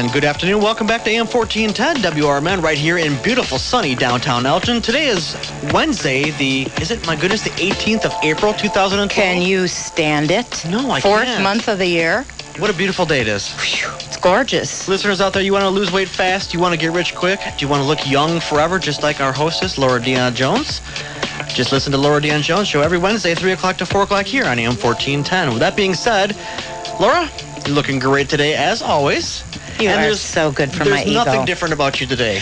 And good afternoon. Welcome back to AM 1410 WRMN right here in beautiful sunny downtown Elgin. Today is Wednesday, the 18th of April, 2012? Can you stand it? No, I can't. can't. 4th month of the year. What a beautiful day it is. Whew, it's gorgeous. Listeners out there, you want to lose weight fast? You want to get rich quick? Do you want to look young forever, just like our hostess, Laura Dion-Jones? Just listen to Laura Dion-Jones show every Wednesday, 3 o'clock to 4 o'clock here on AM 1410. With that being said, Laura, you're looking great today, as always. You are so good for my ego. There's nothing different about you today.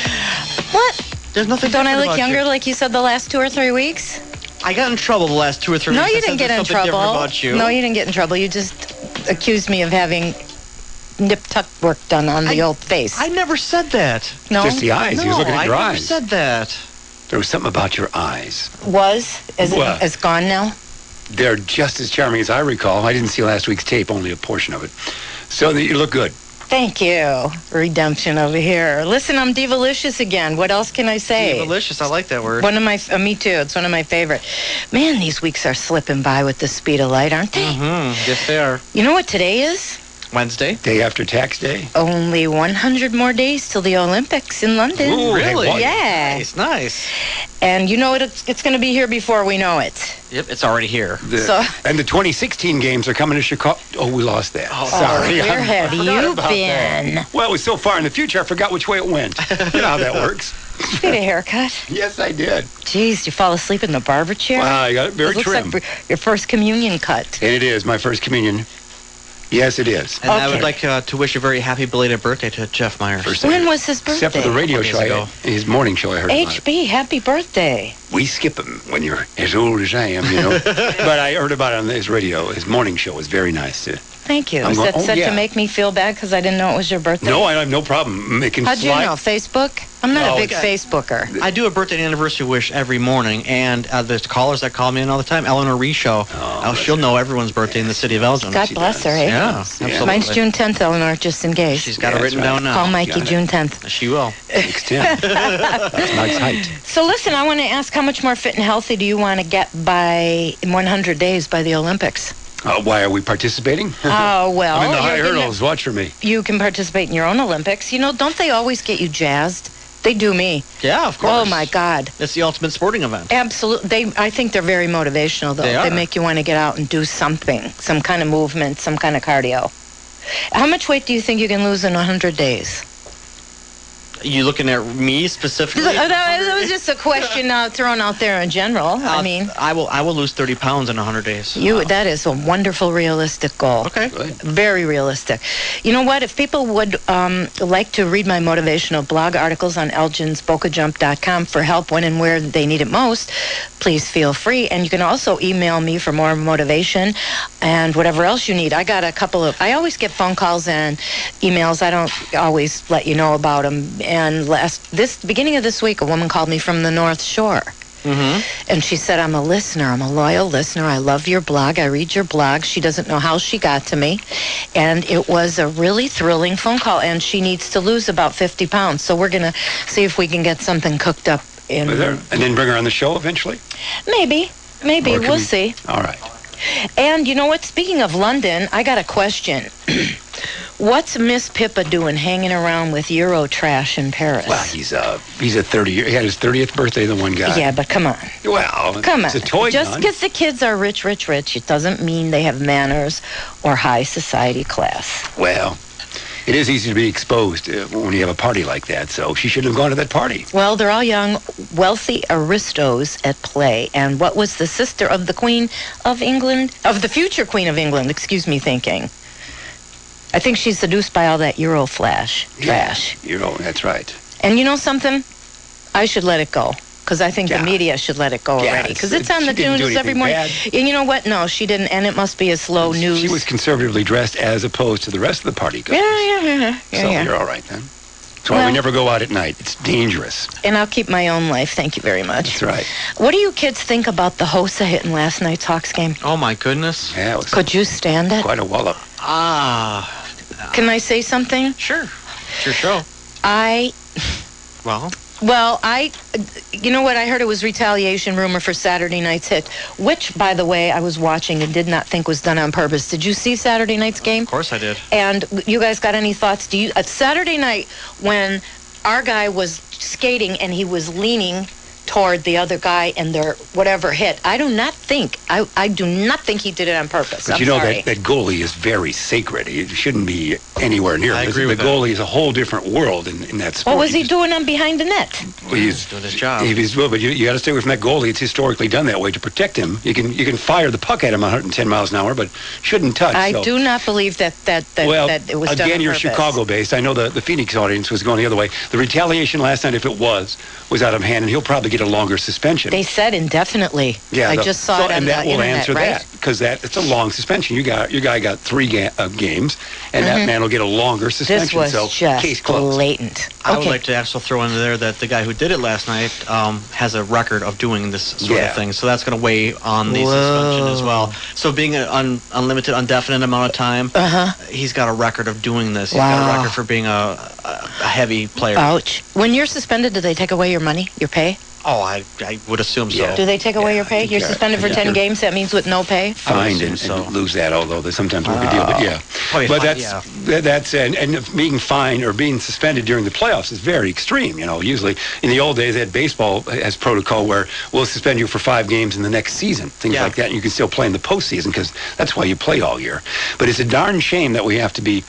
What? There's nothing Don't different I look about younger you. like you said the last 2 or 3 weeks? I got in trouble the last 2 or 3 weeks. No, you I didn't said get in there's something trouble. different about you. No, you didn't get in trouble. You just accused me of having nip-tuck work done on the old face. I never said that. No? Just the eyes. No, He was looking at your I never eyes. said that. There was something about your eyes. It's gone now? They're just as charming as I recall. I didn't see last week's tape, only a portion of it. So you look good. Thank you. Redemption over here. Listen, I'm Divalicious again. What else can I say? Delicious. I like that word. Me too. It's one of my favorite. Man, these weeks are slipping by with the speed of light, aren't they? Mm-hmm. Yes, they are. You know what today is? Wednesday. Day after tax day. Only 100 more days till the Olympics in London. Ooh, Really? hey, Yeah. Nice. And you know it's going to be here before we know it. Yep, it's already here. And the 2016 games are coming to Chicago. Oh, we lost that. Oh, sorry. Where have you been? Well, it was so far in the future, I forgot which way it went. You know how that works. Did you get a haircut? Yes, I did. Jeez, you fall asleep in the barber chair? Wow, I got it very It looks trim. like your first communion cut. And it is my first communion. Yes, it is. And I Okay. would like to wish a very happy belated birthday to Jeff Myers. First When was his birthday? Except for the radio Days show, ago. his morning show, I heard about it. HB, happy birthday. We skip him when you're as old as I am, you know. But I heard about it on his radio. His morning show was very nice. Thank you. I'm Is going- that set yeah. to make me feel bad because I didn't know it was your birthday? No, I have no problem making How'd you know? Facebook? I'm not No, a big it's- Facebooker. I do a birthday and anniversary wish every morning, and there's callers that call me in all the time. Eleanor Ree show. She'll know everyone's birthday in the city of Elgin. God bless her, eh? Yeah, Yeah. absolutely. Mine's June 10th, Eleanor, just in case. She's got it Yeah, written that's down now. Call Mikey got it. June 10th. She will. 6'10". That's nice height. So listen, I want to ask, how much more fit and healthy do you want to get by in 100 days by the Olympics? Why are we participating? Oh, well. I'm in the high you're gonna- hurdles. Watch for me. You can participate in your own Olympics. You know, don't they always get you jazzed? They do me. Yeah, of course. Oh, my God. It's the ultimate sporting event. Absolutely. I think they're very motivational, though. They are. make you want to get out and do something, some kind of movement, some kind of cardio. How much weight do you think you can lose in 100 days? You looking at me specifically? That was just a question thrown out there in general. I mean, I will lose 30 pounds in 100 days. that is a wonderful, realistic goal. Okay. Good. Very realistic. You know what? If people would like to read my motivational blog articles on elginsbocajump.com for help when and where they need it most, please feel free. And you can also email me for more motivation and whatever else you need. I got I always get phone calls and emails. I don't always let you know about them. And beginning of this week, a woman called me from the North Shore. Mm-hmm. And she said, I'm a listener. I'm a loyal listener. I love your blog. I read your blog. She doesn't know how she got to me. And it was a really thrilling phone call. And she needs to lose about 50 pounds. So we're going to see if we can get something cooked up. And then bring her on the show eventually? Maybe. Or can We'll see. All right. And you know what? Speaking of London, I got a question. What's Miss Pippa doing hanging around with Euro trash in Paris? Well, he's a 30-year. He had his 30th birthday, the one guy. Yeah, but come on. Well, Come on. it's a toy Just gun. because the kids are rich, it doesn't mean they have manners or high society class. Well, it is easy to be exposed when you have a party like that, so she shouldn't have gone to that party. Well, they're all young, wealthy aristos at play. And what was the sister of the Queen of England, of the future Queen of England, thinking? I think she's seduced by all that Euro trash. That's right. And you know something? I should let it go. Because I think Yeah. the media should let it go Yeah, already. Because it's on she the didn't do news every anything morning. bad. And you know what? No, she didn't. And it must be a slow news. She was conservatively dressed as opposed to the rest of the party goers. Yeah. So you're all right then. That's why we never go out at night. It's dangerous. And I'll keep my own life. Thank you very much. That's right. What do you kids think about the Hosa hitting last night's Hawks game? Oh, my goodness. Yeah, it was Could you stand it? quite a wallop. Can I say something? Sure. It's your show. I Well, Well, you know what? I heard it was retaliation rumor for Saturday night's hit, which, by the way, I was watching and did not think was done on purpose. Did you see Saturday night's game? Of course I did. And you guys got any thoughts? Saturday night when our guy was skating and he was leaning toward the other guy and their whatever hit, I do not think he did it on purpose. But I'm you know sorry. that goalie is very sacred. He shouldn't be anywhere near. I agree with the that. goalie is a whole different world in that sport. What was he doing on behind the net? He's doing his job. But you got to stay away from that goalie. It's historically done that way to protect him. You can fire the puck at him 110 miles an hour, but shouldn't touch. I do not believe that it was done again, on you're purpose. Chicago-based. I know the Phoenix audience was going the other way. The retaliation last night, if it was out of hand, and he'll probably get a longer suspension. They said indefinitely. Yeah, I just saw it on and that the will internet, answer right? that because it's a long suspension. Your guy got 3 games, and that man will get a longer suspension. This was so just case closed. blatant. I would like to also throw in there that the guy who did it last night has a record of doing this sort of thing. So that's going to weigh on the suspension as well. So being an unlimited, indefinite amount of time, he's got a record of doing this. He's got a record for being a heavy player. Ouch. When you're suspended, do they take away your money, your pay? Oh, I would assume so. Yeah. Do they take away your pay? You're suspended for 10 games. That means with no pay? Fined and lose that, although they sometimes work a deal. But yeah, Probably but fine, that's and being fined or being suspended during the playoffs is very extreme. You know, usually in the old days, they had baseball has protocol where we'll suspend you for 5 games in the next season, things like that, and you can still play in the postseason because that's why you play all year. But it's a darn shame that we have to be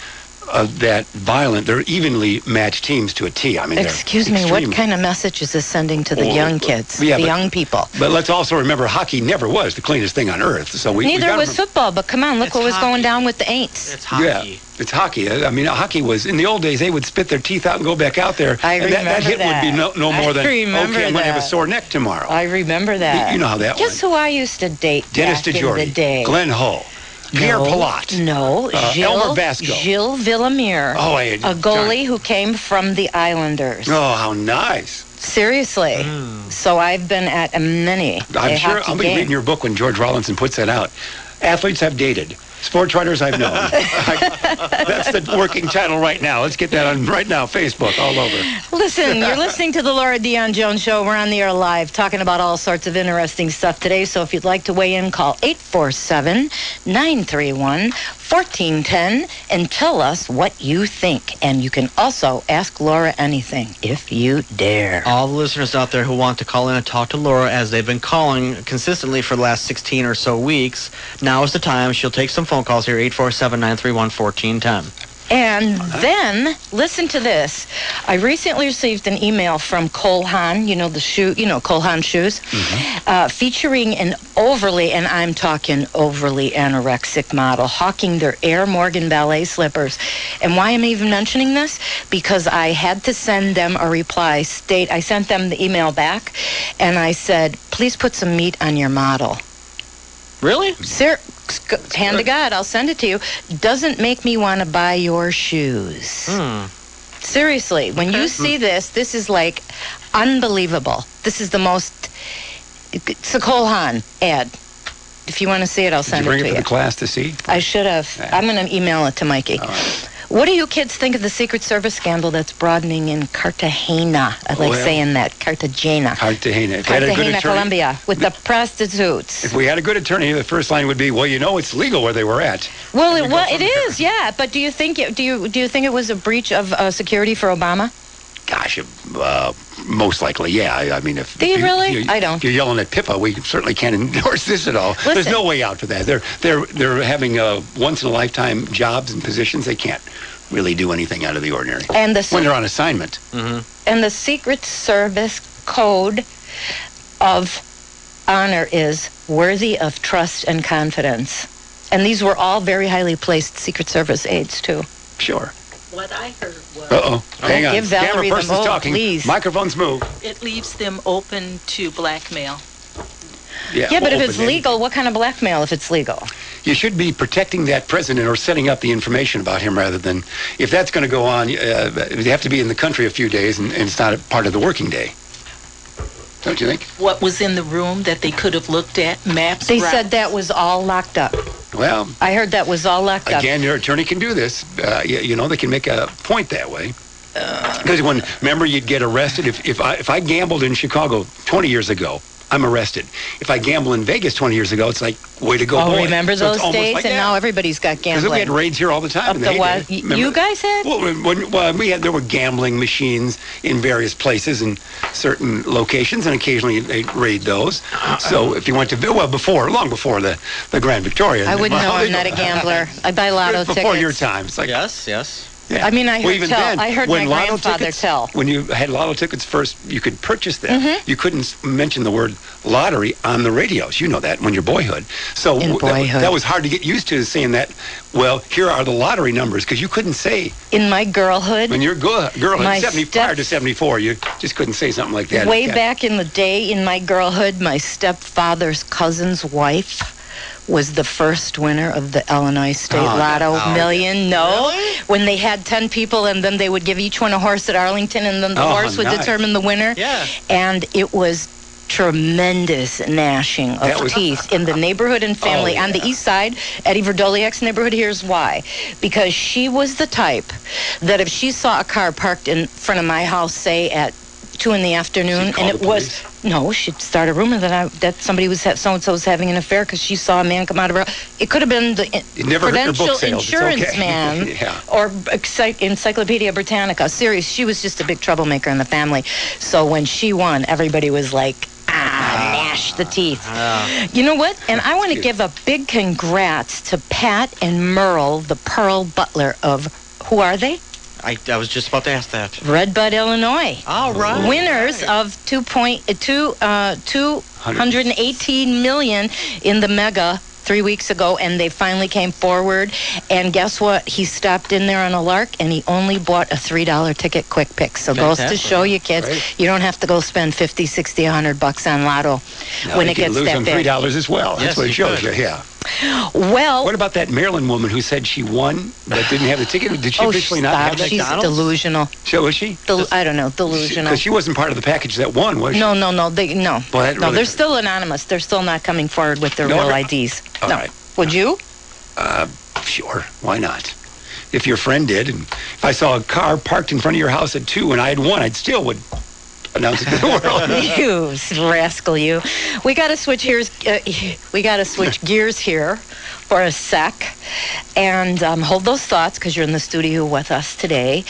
that violent. They're evenly matched teams to a T. I mean, excuse me, what kind of message is this sending to the young kids, the young people? But let's also remember, hockey never was the cleanest thing on earth. So Neither was football, but come on, look what was going down with the Aints. It's hockey. Yeah, it's hockey. I mean, hockey was, in the old days, they would spit their teeth out and go back out there. I remember that hit would be no more than, okay, I'm going to have a sore neck tomorrow. I remember that. You know how that Guess who I used to date Dennis back in DeJordy, the day? Glenn Hull. Pierre Palat. No, Elmer Vasco. Gilles Villemire, a goalie who came from the Islanders. Oh, how nice. Seriously. So I've been at many I'm sure hockey I'll be game. reading your book when George Rollinson puts that out. Athletes I've dated. Sports writers I've known. That's the working title right now. Let's get that on right now, Facebook, all over. Listen, you're listening to the Laura Dion-Jones Show. We're on the air live talking about all sorts of interesting stuff today. So if you'd like to weigh in, call 847-931-1410 and tell us what you think. And you can also ask Laura anything if you dare. All the listeners out there who want to call in and talk to Laura, as they've been calling consistently for the last 16 or so weeks, now is the time. She'll take some phone calls here, 847-931-1410. And then, listen to this. I recently received an email from Cole Haan, Cole Haan shoes, featuring an overly, and I'm talking overly anorexic model, hawking their Air Morgan ballet slippers. And why am I even mentioning this? Because I had to send them a reply. I sent them the email back, and I said, please put some meat on your model. Really? Hand to God, I'll send it to you. Doesn't make me want to buy your shoes. Seriously, when you see this is like unbelievable. This is the most... It's a Cole Haan ad. If you want to see it, I'll send it to you. Did you bring it for the class to see? I should have. I'm going to email it to Mikey. All right. What do you kids think of the Secret Service scandal that's broadening in Cartagena? I like saying that. Cartagena. Cartagena. If we had a good Cartagena, attorney, Colombia, with the prostitutes. if we had a good attorney, the first line would be, well, it's legal where they were at. Well, it is, yeah. But do you think it was a breach of security for Obama? Gosh, most likely, yeah. I mean, if do you really? I don't. If you're yelling at Pippa, we certainly can't endorse this at all. Listen, there's no way out for that. They're having once in a lifetime jobs and positions. They can't really do anything out of the ordinary. And when they're on assignment. And the Secret Service code of honor is worthy of trust and confidence. And these were all very highly placed Secret Service aides too. Sure. What I heard was... Hang on. Give Valerie Camera person's talking. Please. Microphones move. It leaves them open to blackmail. Yeah, but if it's legal, what kind of blackmail if it's legal? You should be protecting that president or setting up the information about him rather than... If that's going to go on, you have to be in the country a few days and it's not a part of the working day. Don't you think? What was in the room that they could have looked at? Maps? They said that was all locked up. Well... I heard that was all locked up. Again, your attorney can do this. They can make a point that way. Because remember, you'd get arrested. If I gambled in Chicago 20 years ago, I'm arrested. If I gamble in Vegas 20 years ago, it's like, way to go, boy. Remember So it's those almost days? like And that. now everybody's got Because gambling. we had raids here all the time. Up in the heyday. what? Remember? You guys had? There were gambling machines in various places and certain locations, and occasionally they raid those. So if you went to, long before the Grand Victoria. I wouldn't know. I'm not a gambler. I buy lotto tickets. Before your time. It's like, Yes. yeah. I mean, I heard even tell. then, I heard when my lotto grandfather tickets, tell. When you had lotto tickets first, you could purchase them. You couldn't mention the word lottery on the radios. You know that when your boyhood. So In boyhood. that was hard to get used to, saying that, well, here are the lottery numbers, because you couldn't say. In my girlhood, When you're girl, My 75 to 74, you just couldn't say something like that. way back in the day, in my girlhood, my stepfather's cousin's wife was the first winner of the Illinois State Lotto million. No, Really? when they had 10 people, and then they would give each one a horse at Arlington, and then the horse would nice. determine the winner. Yeah. And it was tremendous gnashing of That was- teeth in the neighborhood and family. On the east side, Eddie Verdoliak's neighborhood, here's why. Because she was the type that if she saw a car parked in front of my house, say at 2 in the afternoon, She'd call and it the was police? no, she'd start a rumor that somebody was so and so was having an affair because she saw a man come out of her. It could have been the It never hurt your book Prudential sales. It's Insurance okay. man Yeah. or Encyclopedia Britannica. Serious, she was just a big troublemaker in the family. So when she won, everybody was like, gnash the teeth. You know what? And I want to give a big congrats to Pat and Merle, the Pearl Butler of, who are they? I was just about to ask that. Redbud, Illinois. All right. Winners of 218 million in the mega 3 weeks ago, and they finally came forward. And guess what? He stopped in there on a lark, and he only bought a $3 ticket quick pick. So goes to Fantastic. show you, kids, Great. you don't have to go spend 50, 60, $100 on Lotto when you it can gets lose that on big. $3 as well. That's Yes, what it you shows could. you. Yeah. Well, What about that Maryland woman who said she won but didn't have the ticket? Did she officially not have that? she's McDonald's? delusional. So was she? I don't know, delusional. Because she wasn't part of the package that won, was she? No. Well, that No, really- they're still anonymous. They're still not coming forward with their No, real they're- IDs. All No. right. Would you? Sure. Why not? If your friend did, and if I saw a car parked in front of your house at 2 and I had won, I'd still would announce it to the world. You rascal, you. We got to switch gears. We got to switch gears here for a sec, and hold those thoughts because you're in the studio with us today.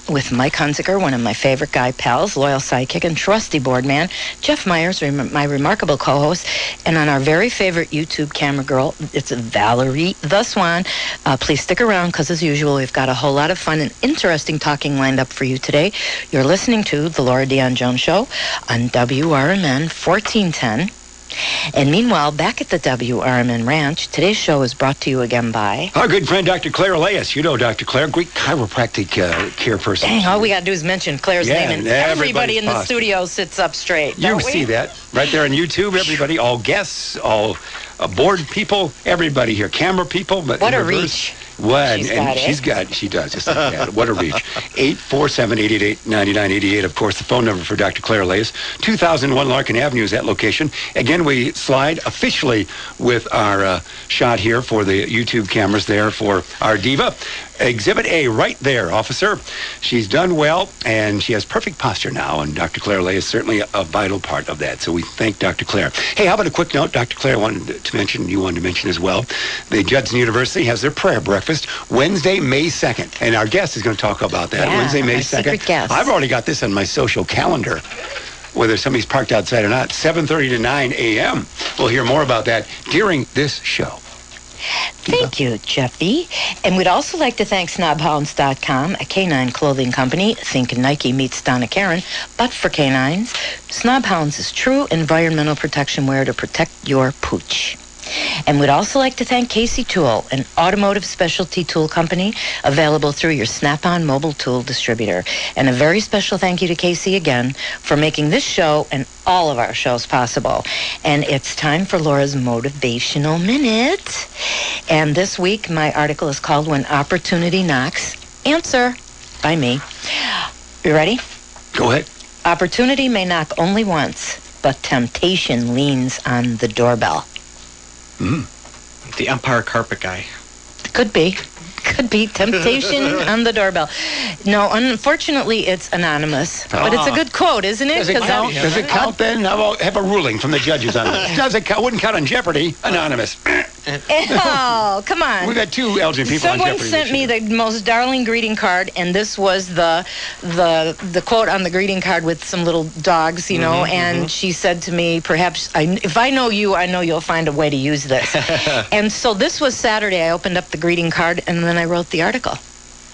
With Mike Hunziker, one of my favorite guy pals, loyal sidekick and trusty board man, Jeff Myers, my remarkable co-host, and on our very favorite YouTube camera girl, it's Valerie the Swan. Please stick around because, as usual, we've got a whole lot of fun and interesting talking lined up for you today. You're listening to The Laura Dion-Jones Show on WRMN 1410. And meanwhile, back at the WRMN Ranch, today's show is brought to you again by... Our good friend, Dr. Claire Elias. You know Dr. Claire, great chiropractic care person. Dang, all we got to do is mention Claire's Yeah, name, and and everybody in the everybody's studio sits up straight. You don't we? see that right there on YouTube. Everybody, all guests, all board people, everybody here, camera people. But What in a reverse, reach. What? She's And got it. she does just like that. What a reach. 847-888-9988. Of course, the phone number for Dr. Claire Elias. 2001 Larkin Avenue is that location. Again, we slide officially with our shot here for the YouTube cameras there for our diva. Exhibit A right there, officer. She's done well, and she has perfect posture now, and Dr. Claire Lay is certainly a vital part of that, so we thank Dr. Claire. Hey, how about a quick note? Dr. Claire wanted to mention, you wanted to mention as well, the Judson University has their prayer breakfast Wednesday, May 2nd, and our guest is going to talk about that. Yeah, Wednesday, May our 2nd. secret guest. I've already got this on my social calendar, whether somebody's parked outside or not, 7:30 to 9 a.m. We'll hear more about that during this show. Thank you, Jeffy. And we'd also like to thank snobhounds.com, a canine clothing company. Think Nike meets Donna Karen, but for canines. Snobhounds is true environmental protection wear to protect your pooch. And we'd also like to thank Casey Tool, an automotive specialty tool company available through your Snap-on mobile tool distributor. And a very special thank you to Casey again for making this show and all of our shows possible. And it's time for Laura's Motivational Minute. And this week, my article is called When Opportunity Knocks, Answer, by me. You ready? Go ahead. Opportunity may knock only once, but temptation leans on the doorbell. The Empire Carpet guy. Could be. Could be temptation on the doorbell. No, unfortunately, it's anonymous. But it's a good quote, isn't it? Does it count, does it count then? I'll have a ruling from the judges on it. Does it count? Wouldn't count on Jeopardy. Anonymous. Oh, come on. We've got 2 Elgin people on Someone Jeopardy. sent me the most darling greeting card, and this was the quote on the greeting card with some little dogs, you know, and she said to me, perhaps, if I know you, I know you'll find a way to use this. And so this was Saturday. I opened up the greeting card, and then I wrote the article.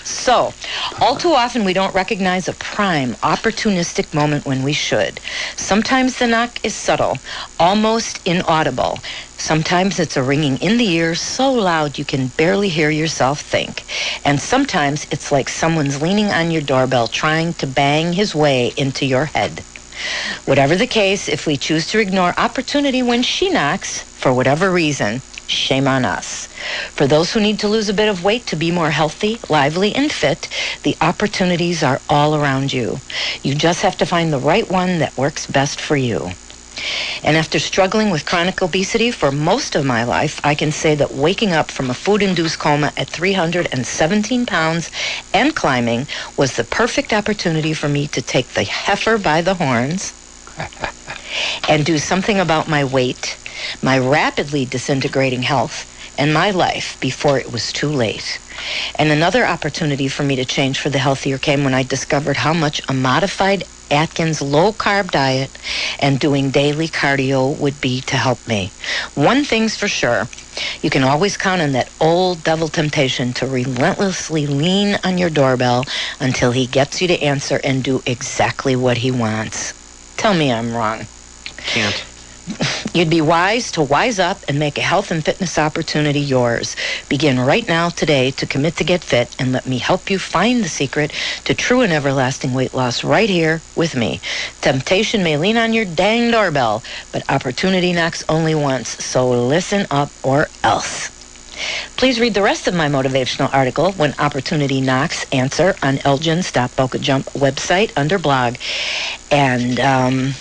So, all too often we don't recognize a prime, opportunistic moment when we should. Sometimes the knock is subtle, almost inaudible. Sometimes it's a ringing in the ear so loud you can barely hear yourself think. And sometimes it's like someone's leaning on your doorbell trying to bang his way into your head. Whatever the case, if we choose to ignore opportunity when she knocks, for whatever reason, shame on us. For those who need to lose a bit of weight to be more healthy, lively, and fit, the opportunities are all around you. You just have to find the right one that works best for you. And after struggling with chronic obesity for most of my life, I can say that waking up from a food-induced coma at 317 pounds and climbing was the perfect opportunity for me to take the heifer by the horns and do something about my weight, my rapidly disintegrating health, and my life before it was too late. And another opportunity for me to change for the healthier came when I discovered how much a modified Atkins low-carb diet and doing daily cardio would be to help me. One thing's for sure, you can always count on that old devil temptation to relentlessly lean on your doorbell until he gets you to answer and do exactly what he wants. Tell me I'm wrong. Can't. You'd be wise to wise up and make a health and fitness opportunity yours. Begin right now today to commit to get fit, and let me help you find the secret to true and everlasting weight loss right here with me. Temptation may lean on your dang doorbell, but opportunity knocks only once, so listen up or else. Please read the rest of my motivational article, When Opportunity Knocks, Answer, on Elgin's Stop Boca Jump website under blog. And,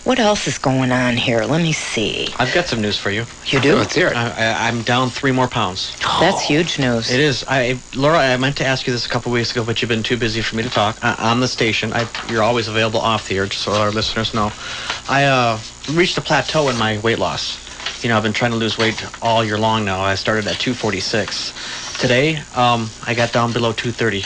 what else is going on here? Let me see. I've got some news for you. You do? Let's hear it. I'm down 3 more pounds. That's huge news. It is. Laura, I meant to ask you this a couple weeks ago, but you've been too busy for me to talk. On the station, you're always available off the air, just so our listeners know. I reached a plateau in my weight loss. You know, I've been trying to lose weight all year long now. I started at 246. Today, I got down below 230.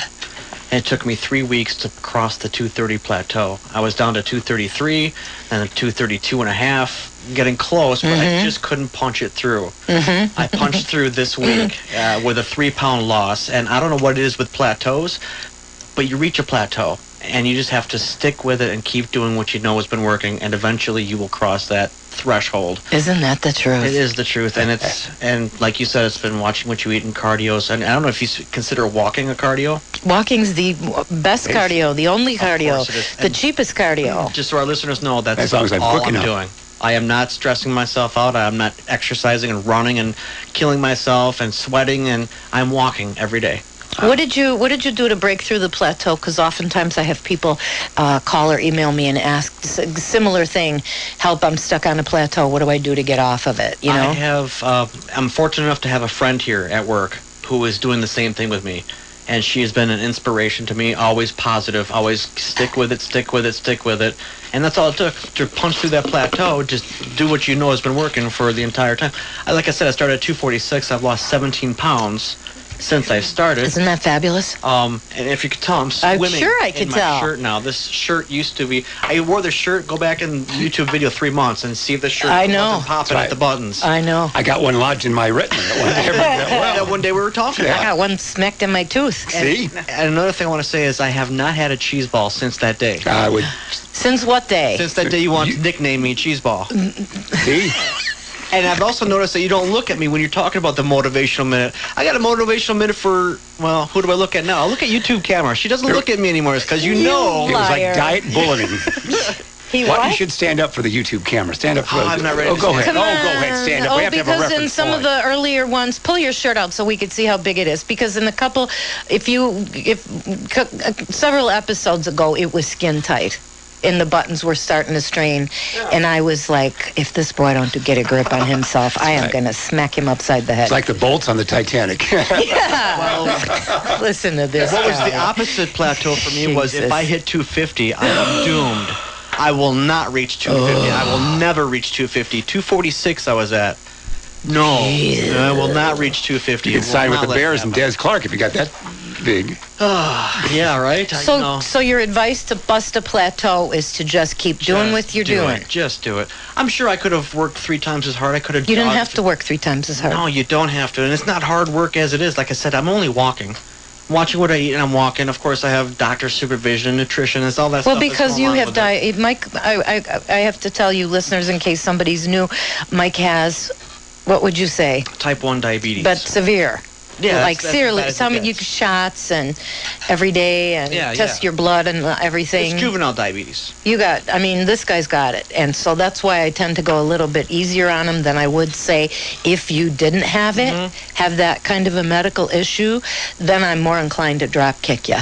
And it took me 3 weeks to cross the 230 plateau. I was down to 233, then 232 and a half, getting close, but I just couldn't punch it through. I punched through this week with a 3-pound loss, and I don't know what it is with plateaus, but you reach a plateau, and you just have to stick with it and keep doing what you know has been working, and eventually you will cross that threshold. Isn't that the truth? It is the truth, and like you said, it's been watching what you eat and cardios. And I don't know if you consider walking a cardio. Walking's the best cardio, the only cardio, the cheapest cardio. Just so our listeners know, that's as long as I'm all quick I'm enough. doing. I am not stressing myself out. I'm not exercising and running and killing myself and sweating, and I'm walking every day. What did you do to break through the plateau? Because oftentimes I have people call or email me and ask similar thing. Help! I'm stuck on a plateau. What do I do to get off of it? You know. I'm fortunate enough to have a friend here at work who is doing the same thing with me, and she has been an inspiration to me. Always positive. Always stick with it. Stick with it. Stick with it. And that's all it took to punch through that plateau. Just do what you know has been working for the entire time. Like I said, I started at 246. I've lost 17 pounds since I started. Isn't that fabulous? And if you could tell, I'm swimming sure I could in my tell. shirt now. This shirt used to be... I wore the shirt, go back in YouTube video 3 months and see if the shirt wasn't popping at the buttons. I know. I got one lodged in my retina. One day we were talking about I got one smacked in my tooth. See? And another thing I want to say is I have not had a cheese ball since that day. I would... Since what day? Since that day you want to nickname me Cheese Ball. See? And I've also noticed that you don't look at me when you're talking about the motivational minute. I got a motivational minute for, well, who do I look at now? I look at YouTube camera. She doesn't look at me anymore because you know. It was like Liar. diet bulleting. What? You should stand up for the YouTube camera. Stand up for I'm not ready to go ahead. stand. Go ahead. Stand up. We have to have a because reference in some point. of the earlier ones, pull your shirt out so we could see how big it is. Because in a couple, several episodes ago, it was skin tight. and the buttons were starting to strain. And I was like, if this boy don't get a grip on himself, I am going to smack him upside the head. It's like the bolts on the Titanic. Yeah. Listen to this. What was the opposite plateau for me was if I hit 250, I am doomed. I will not reach 250. I will never reach 250. 246 I was at. No, I will not reach 250. You can sign with the Bears and Des Clark if you got that big. Yeah, right? So your advice to bust a plateau is to just keep doing what you're doing. Just do it. I'm sure I could have worked 3 times as hard. I could have. You didn't have to work 3 times as hard. No, you don't have to. And it's not hard work as it is. Like I said, I'm only walking. Watching what I eat, and I'm walking. Of course, I have doctor supervision, nutritionist, all that stuff. Well, because you have Mike, I have to tell you, listeners, in case somebody's new, Mike has, what would you say? Type 1 diabetes. But severe. Yeah, like seriously, some you shots and every day and test your blood and everything. It's juvenile diabetes. This guy's got it, and so that's why I tend to go a little bit easier on him than I would say if you didn't have it, have that kind of a medical issue, then I'm more inclined to drop kick you.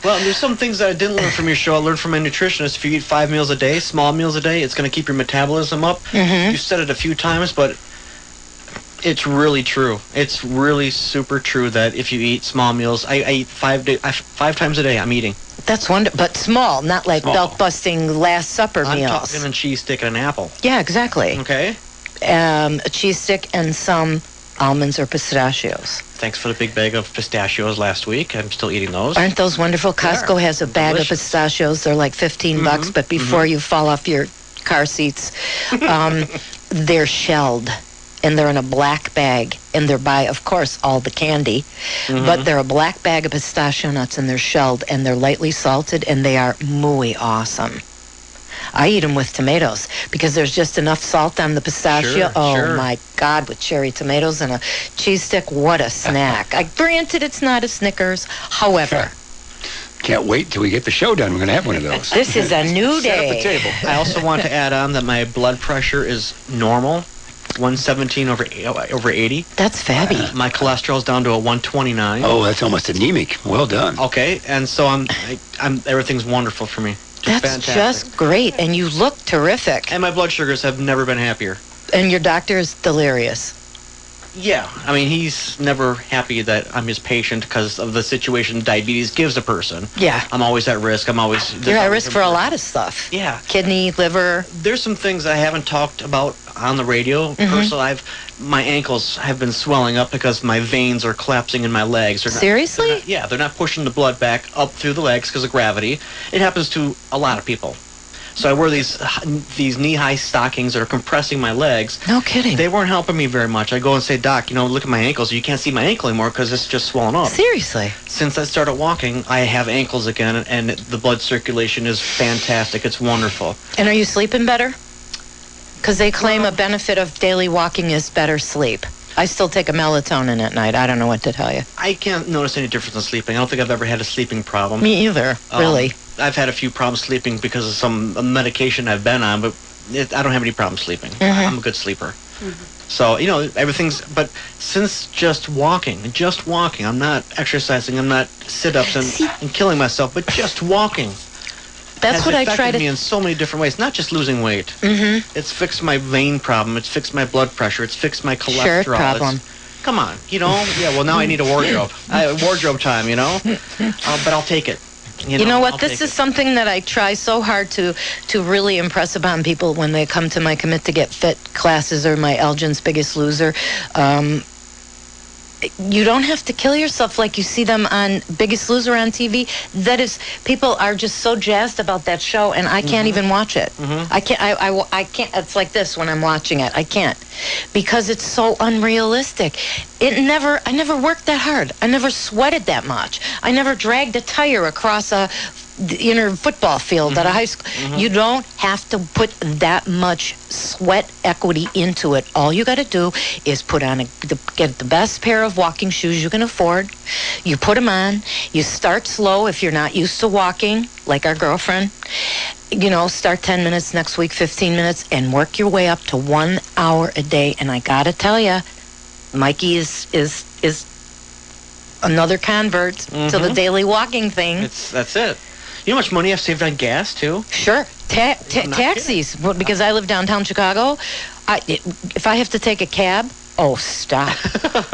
Well, there's some things that I didn't learn from your show. I learned from my nutritionist. If you eat 5 meals a day, small meals a day, it's going to keep your metabolism up. You've said it a few times, but it's really true. It's really super true that if you eat small meals, I eat 5 times a day. I'm eating. That's wonderful, but small, not like belt-busting Last Supper meals. I'm talking a cheese stick and an apple. Yeah, exactly. Okay. A cheese stick and some almonds or pistachios. Thanks for the big bag of pistachios last week. I'm still eating those. Aren't those wonderful? Costco has a bag of pistachios. They're like $15, but before you fall off your car seats, they're shelled. And they're in a black bag, and they're by, of course, all the candy. But they're a black bag of pistachio nuts, and they're shelled, and they're lightly salted, and they are muy awesome. I eat them with tomatoes because there's just enough salt on the pistachio. Sure. My God, with cherry tomatoes and a cheese stick, what a snack. Granted, it's not a Snickers. However, can't wait till we get the show done. We're going to have one of those. This is a new day. Set up a table. I also want to add on that my blood pressure is normal. 117 over 80. That's fabby. My cholesterol's down to a 129. Oh, that's almost anemic. Well done. Okay, and so I'm everything's wonderful for me. That's fantastic. Just great, and you look terrific. And my blood sugars have never been happier. And your doctor is delirious. Yeah, I mean, he's never happy that I'm his patient because of the situation diabetes gives a person. Yeah. I'm always at risk. You're at risk for a lot of stuff. Yeah. Kidney, liver. There's some things I haven't talked about on the radio. Personally, my ankles have been swelling up because my veins are collapsing in my legs. Seriously? They're not pushing the blood back up through the legs because of gravity. It happens to a lot of people. So I wear these knee-high stockings that are compressing my legs. No kidding. They weren't helping me very much. I go and say, Doc, look at my ankles. You can't see my ankle anymore because it's just swollen up. Seriously? Since I started walking, I have ankles again, and the blood circulation is fantastic. It's wonderful. And are you sleeping better? Because they claim a benefit of daily walking is better sleep. I still take a melatonin at night. I don't know what to tell you. I can't notice any difference in sleeping. I don't think I've ever had a sleeping problem. Me either, really. I've had a few problems sleeping because of some medication I've been on, but I don't have any problem sleeping. I'm a good sleeper. So, everything's... But since just walking, I'm not exercising, I'm not sit-ups and killing myself, but just walking. That's what I try to... affected me in so many different ways, not just losing weight. It's fixed my vein problem, it's fixed my blood pressure, it's fixed my cholesterol. Sure, problem. Come on, Yeah, well, now I need a wardrobe. Wardrobe time, but I'll take it. You know what? This is something that I try so hard to really impress upon people when they come to my Commit to Get Fit classes or my Elgin's Biggest Loser. You don't have to kill yourself like you see them on Biggest Loser on TV. That is, people are just so jazzed about that show, and I can't even watch it. I can't. I can't. It's like this when I'm watching it. I can't because it's so unrealistic. I never worked that hard. I never sweated that much. I never dragged a tire across a inner football field at a high school. You don't have to put that much sweat equity into it. All you got to do is get the best pair of walking shoes you can afford. You put them on. You start slow if you're not used to walking, like our girlfriend. Start 10 minutes next week, 15 minutes, and work your way up to 1 hour a day. And I got to tell you, Mikey is another convert to the daily walking thing. That's it. You know how much money I've saved on gas, too? Sure. Taxis, because I live downtown Chicago. If I have to take a cab, oh, stop.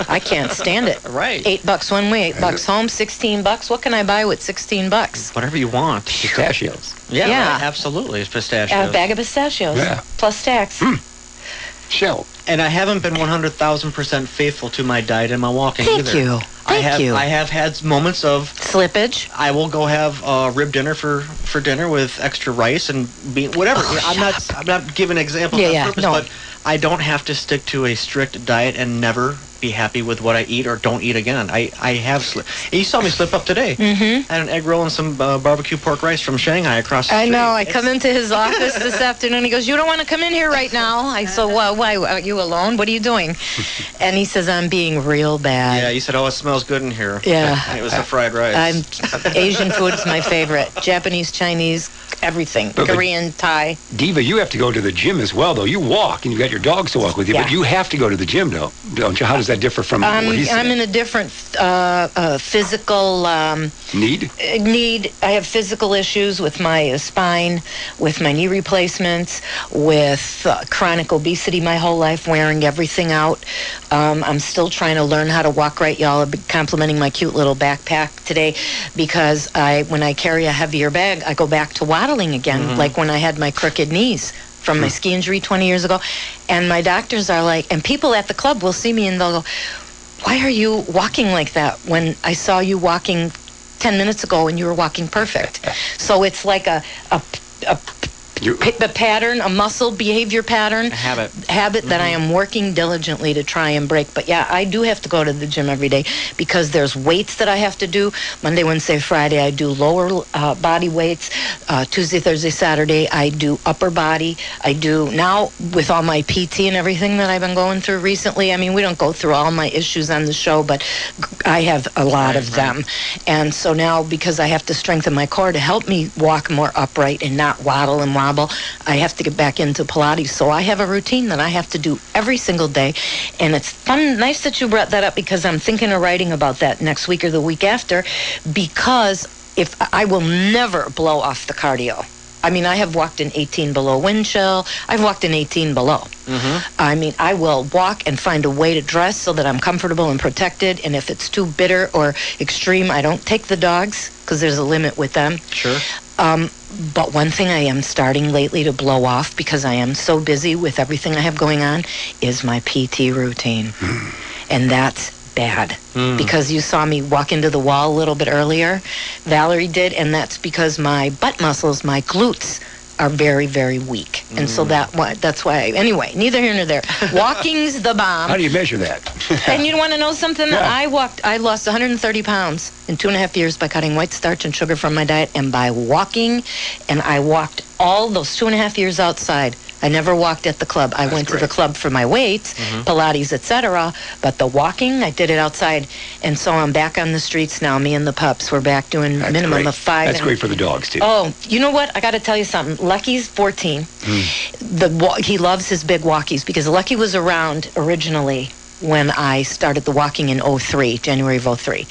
I can't stand it. Right. $8 one way, $8 home, $16. What can I buy with $16? Whatever you want. Pistachios. Yeah, Yeah. right, absolutely. It's pistachios. A bag of pistachios, Yeah. plus tax. Shell. And I haven't been 100,000% faithful to my diet and my walking Thank either. you. I Thank you. have had moments of Slippage. I will go have rib dinner for dinner with extra rice and bean, whatever. I'm not giving examples on purpose, no. but I don't have to stick to a strict diet and never be happy with what I eat or don't eat again. I have slipped. You saw me slip up today. Mm-hmm. I had an egg roll and some barbecue pork rice from Shanghai across the street. I know. I come into his office this afternoon. He goes, "You don't want to come in here right now." I said, "Well, why? Are you alone? What are you doing?" And he says, "I'm being real bad." Yeah, you said, "Oh, it smells good in here." Yeah. It was the fried rice. Asian food's my favorite. Japanese, Chinese, everything. But Korean, Thai. Diva, you have to go to the gym as well, though. You walk, and you got your dogs to walk with you, but Yeah. you have to go to the gym, though, don't you? How does that differ from what he's I'm saying? in a different physical Need? need. I have physical issues with my spine, with my knee replacements, with chronic obesity my whole life, wearing everything out. I'm still trying to learn how to walk right. Y'all have been complimenting my cute little backpack today because when I carry a heavier bag, I go back to waddling again, like when I had my crooked knees from my ski injury 20 years ago. And my doctors are like, and people at the club will see me and they'll go, "Why are you walking like that when I saw you walking 10 minutes ago and you were walking perfect?" So it's like a pattern, a muscle behavior pattern, habit that I am working diligently to try and break. But yeah, I do have to go to the gym every day because there's weights that I have to do. Monday, Wednesday, Friday, I do lower body weights. Tuesday, Thursday, Saturday, I do upper body. I do now with all my PT and everything that I've been going through recently. I mean, we don't go through all my issues on the show, but I have a lot of them. And so now, because I have to strengthen my core to help me walk more upright and not waddle and wobble, I have to get back into Pilates. So I have a routine that I have to do every single day. And it's fun, nice that you brought that up because I'm thinking of writing about that next week or the week after, because if I will never blow off the cardio. I mean, I have walked in 18 below wind chill. I've walked in 18 below. I mean, I will walk and find a way to dress so that I'm comfortable and protected. And if it's too bitter or extreme, I don't take the dogs because there's a limit with them. Sure. But one thing I am starting lately to blow off because I am so busy with everything I have going on is my PT routine. And that's bad because you saw me walk into the wall a little bit earlier. Valerie did, and that's because my butt muscles, my glutes, are very, very weak. And so that's why, anyway, neither here nor there. Walking's the bomb. How do you measure that? And you want to know something? Yeah. I lost 130 pounds in 2.5 years by cutting white starch and sugar from my diet and by walking. And I walked all those 2.5 years outside. I never walked at the club. I went to the club for my weights, Pilates, etc. But the walking, I did it outside. And so I'm back on the streets now. Me and the pups, we're back doing a minimum of 5. That's great for the dogs, too. Oh, you know what? I got to tell you something. Lucky's 14. He loves his big walkies because Lucky was around originally when I started the walking in January of 03.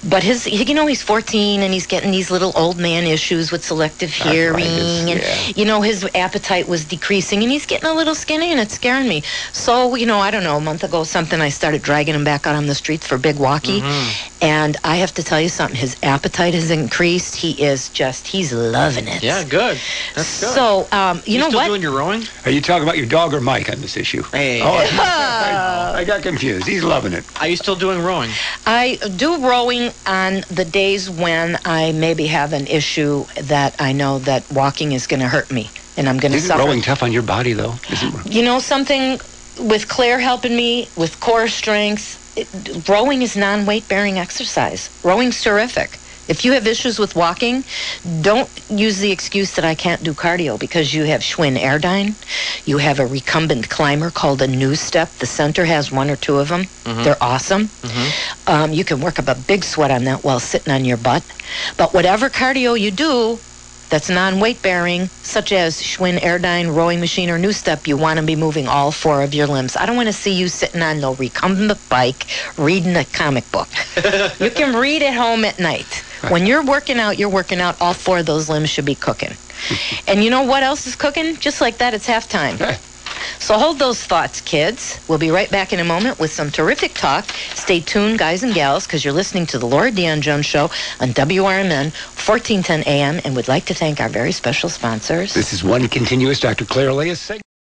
But he's 14 and he's getting these little old man issues with selective hearing and, his appetite was decreasing and he's getting a little skinny and it's scaring me. So, I don't know, a month ago something, I started dragging him back out on the streets for big walkie. And I have to tell you something, his appetite has increased. He's loving it. Yeah, good. That's good. So, you know still what? doing your rowing? Are you talking about your dog or Mike on this issue? Hey. Oh, I got confused. He's loving it. Are you still doing rowing? I do rowing on the days when I maybe have an issue that I know that walking is going to hurt me and I'm going to suffer. Isn't rowing tough on your body, though? You know something? With Claire helping me with core strength, rowing is non-weight bearing exercise. Rowing's terrific. If you have issues with walking, don't use the excuse that I can't do cardio because you have Schwinn Airdyne. You have a recumbent climber called a New Step. The center has 1 or 2 of them. They're awesome. You can work up a big sweat on that while sitting on your butt. But whatever cardio you do that's non-weight bearing, such as Schwinn Airdyne, rowing machine, or New Step, you want to be moving all 4 of your limbs. I don't want to see you sitting on no recumbent bike reading a comic book. You can read at home at night. When you're working out, all 4 of those limbs should be cooking. And you know what else is cooking? Just like that, it's halftime. So hold those thoughts, kids. We'll be right back in a moment with some terrific talk. Stay tuned, guys and gals, because you're listening to the Laura Dion-Jones Show on WRMN, 1410 AM, and would like to thank our very special sponsors. This is one continuous Dr. Claire Leah segment.